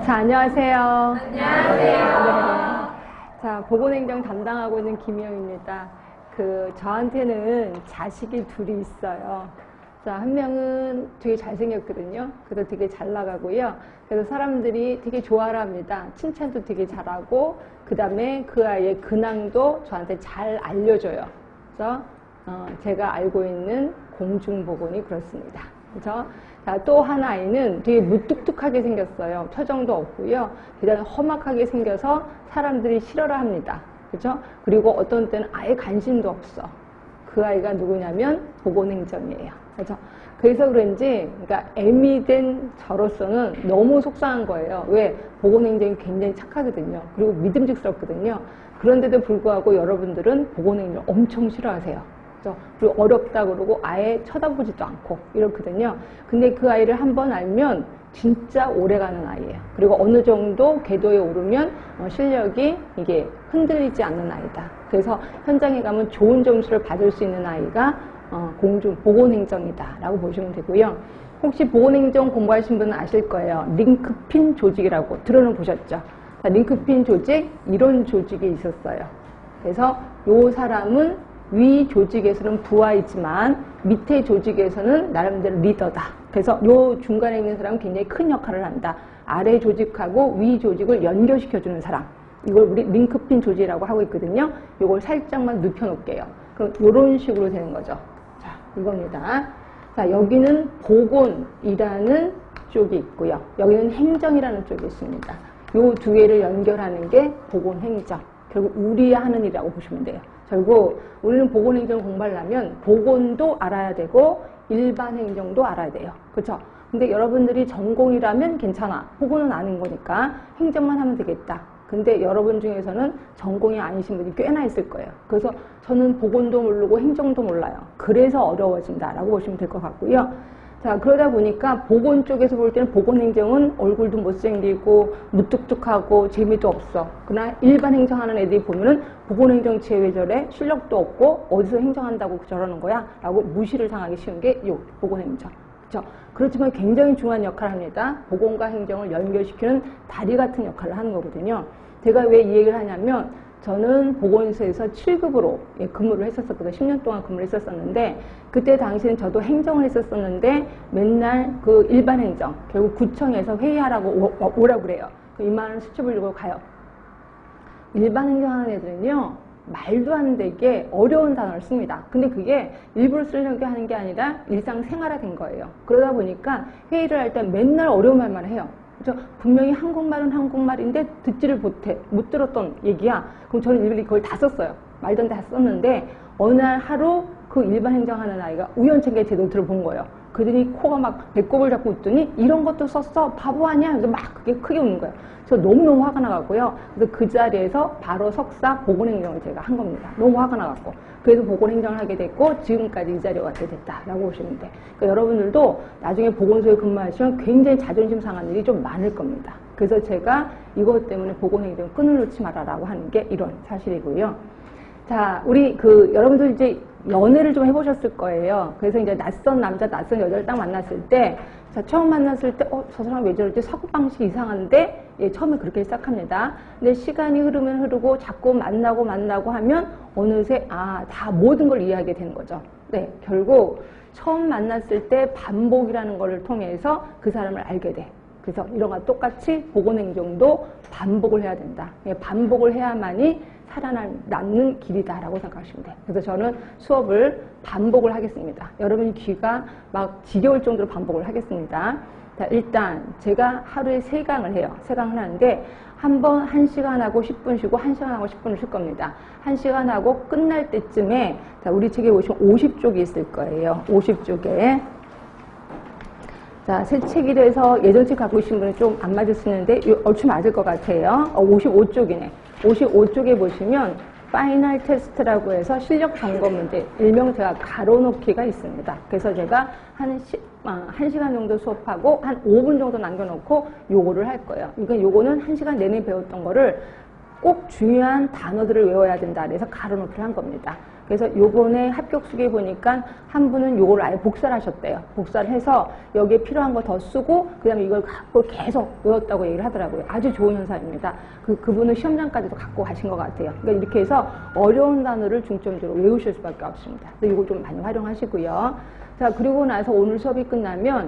자, 안녕하세요. 안녕하세요. 네. 자, 보건행정 담당하고 있는 김희영입니다. 저한테는 자식이 둘이 있어요. 자, 한 명은 되게 잘생겼거든요. 그래서 되게 잘 나가고요. 그래서 사람들이 되게 좋아를 합니다. 칭찬도 되게 잘하고, 그 다음에 그 아이의 근황도 저한테 잘 알려줘요. 그래서 제가 알고 있는 공중보건이 그렇습니다. 그죠? 자, 또 한 아이는 되게 무뚝뚝하게 생겼어요. 표정도 없고요. 그다음에 험악하게 생겨서 사람들이 싫어라 합니다. 그죠? 그리고 어떤 때는 아예 관심도 없어. 그 아이가 누구냐면 보건행정이에요. 그죠? 그래서 그런지, 그러니까 애미 된 저로서는 너무 속상한 거예요. 왜? 보건행정이 굉장히 착하거든요. 그리고 믿음직스럽거든요. 그런데도 불구하고 여러분들은 보건행정을 엄청 싫어하세요. 그리고 어렵다 그러고 아예 쳐다보지도 않고 이렇거든요. 근데 그 아이를 한번 알면 진짜 오래가는 아이예요. 그리고 어느 정도 궤도에 오르면 실력이 이게 흔들리지 않는 아이다. 그래서 현장에 가면 좋은 점수를 받을 수 있는 아이가 보건행정이다 라고 보시면 되고요. 혹시 보건행정 공부하신 분은 아실 거예요. 링크핀 조직이라고 들어는 보셨죠? 자, 링크핀 조직, 이런 조직이 있었어요. 그래서 이 사람은 위 조직에서는 부하이지만 밑에 조직에서는 나름대로 리더다. 그래서 요 중간에 있는 사람은 굉장히 큰 역할을 한다. 아래 조직하고 위 조직을 연결시켜주는 사람. 이걸 우리 링크핀 조직이라고 하고 있거든요. 이걸 살짝만 눕혀놓을게요. 그럼 이런 식으로 되는 거죠. 자, 이겁니다. 자, 여기는 보건이라는 쪽이 있고요. 여기는 행정이라는 쪽이 있습니다. 요 두 개를 연결하는 게 보건행정. 결국 우리 하는 일이라고 보시면 돼요. 결국 우리는 보건행정 공부하려면 보건도 알아야 되고 일반 행정도 알아야 돼요. 그렇죠? 근데 여러분들이 전공이라면 괜찮아. 보건은 아닌 거니까 행정만 하면 되겠다. 근데 여러분 중에서는 전공이 아니신 분이 꽤나 있을 거예요. 그래서 저는 보건도 모르고 행정도 몰라요. 그래서 어려워진다라고 보시면 될 것 같고요. 자, 그러다 보니까 보건 쪽에서 볼 때는 보건행정은 얼굴도 못생기고 무뚝뚝하고 재미도 없어. 그러나 일반 행정하는 애들이 보면은 보건행정체 왜 저래? 실력도 없고 어디서 행정한다고 저러는 거야? 라고 무시를 당하기 쉬운 게 요 보건행정. 그렇죠? 그렇지만 굉장히 중요한 역할을 합니다. 보건과 행정을 연결시키는 다리 같은 역할을 하는 거거든요. 제가 왜 이 얘기를 하냐면 저는 보건소에서 7급으로 근무를 했었거든요. 10년 동안 근무를 했었는데 그때 당시에는 저도 행정을 했었는데 맨날 그 일반 행정, 결국 구청에서 회의하라고 오라고 그래요. 이만한 수첩을 들고 가요. 일반 행정하는 애들은요, 말도 안 되게 어려운 단어를 씁니다. 근데 그게 일부러 쓰려고 하는 게 아니라 일상생활화된 거예요. 그러다 보니까 회의를 할 때 맨날 어려운 말만 해요. 그렇죠? 분명히 한국말은 한국말인데 듣지를 못 들었던 얘기야. 그럼 저는 일일이 그걸 다 썼어요. 말던 다 썼는데 어느 날 하루 그 일반 행정하는 아이가 우연찮게 제 노트를 본 거예요. 그들이 코가 막 배꼽을 잡고 웃더니 이런 것도 썼어? 바보 아니야? 그래서 막 그게 크게 웃는 거예요. 저 너무너무 화가 나갖고요. 그래서 그 자리에서 바로 석사 보건행정을 제가 한 겁니다. 너무 화가 나갖고. 그래서 보건행정을 하게 됐고 지금까지 이 자리에 왔게 됐다라고 보시면 돼. 그러니까 여러분들도 나중에 보건소에 근무하시면 굉장히 자존심 상한 일이 좀 많을 겁니다. 그래서 제가 이것 때문에 보건행정 끈을 놓지 말아라고 하는 게 이런 사실이고요. 자, 우리 여러분들 이제 연애를 좀 해보셨을 거예요. 그래서 이제 낯선 남자, 낯선 여자를 딱 만났을 때, 자, 처음 만났을 때, 저 사람 왜 저러지? 사고방식이 이상한데? 예, 처음에 그렇게 시작합니다. 근데 시간이 흐르면 흐르고 자꾸 만나고 하면 어느새, 다 모든 걸 이해하게 되는 거죠. 네, 결국 처음 만났을 때 반복이라는 거를 통해서 그 사람을 알게 돼. 그래서 이런 거 똑같이 보건행정도 반복을 해야 된다. 예, 반복을 해야만이 살아남는 길이다라고 생각하시면 돼요. 그래서 저는 수업을 반복을 하겠습니다. 여러분이 귀가 막 지겨울 정도로 반복을 하겠습니다. 자, 일단 제가 하루에 3강을 해요. 3강을 하는데 한 번 1시간 하고 10분 쉬고 1시간 하고 10분을 쉴 겁니다. 1시간 하고 끝날 때쯤에 자, 우리 책에 보시면 50쪽이 있을 거예요. 50쪽에 자, 새 책이 돼서 예전 책 갖고 계신 분은 좀 안 맞을 수 있는데 얼추 맞을 것 같아요. 55쪽이네. 55쪽에 보시면 파이널 테스트라고 해서 실력 점검 문제, 일명 제가 가로놓기가 있습니다. 그래서 제가 한 1시간 정도 수업하고 한 5분 정도 남겨놓고 요거를 할 거예요. 그러니까 요거는 1시간 내내 배웠던 거를 꼭 중요한 단어들을 외워야 된다. 그래서 가로놓기를 한 겁니다. 그래서 요번에 합격수기에 보니까 한 분은 요걸 아예 복사를 하셨대요. 복사를 해서 여기에 필요한 거 더 쓰고 그 다음에 이걸 갖고 계속 외웠다고 얘기를 하더라고요. 아주 좋은 현상입니다. 그분은 시험장까지도 갖고 가신 것 같아요. 그러니까 이렇게 해서 어려운 단어를 중점적으로 외우실 수밖에 없습니다. 그래서 이거 좀 많이 활용하시고요. 자, 그리고 나서 오늘 수업이 끝나면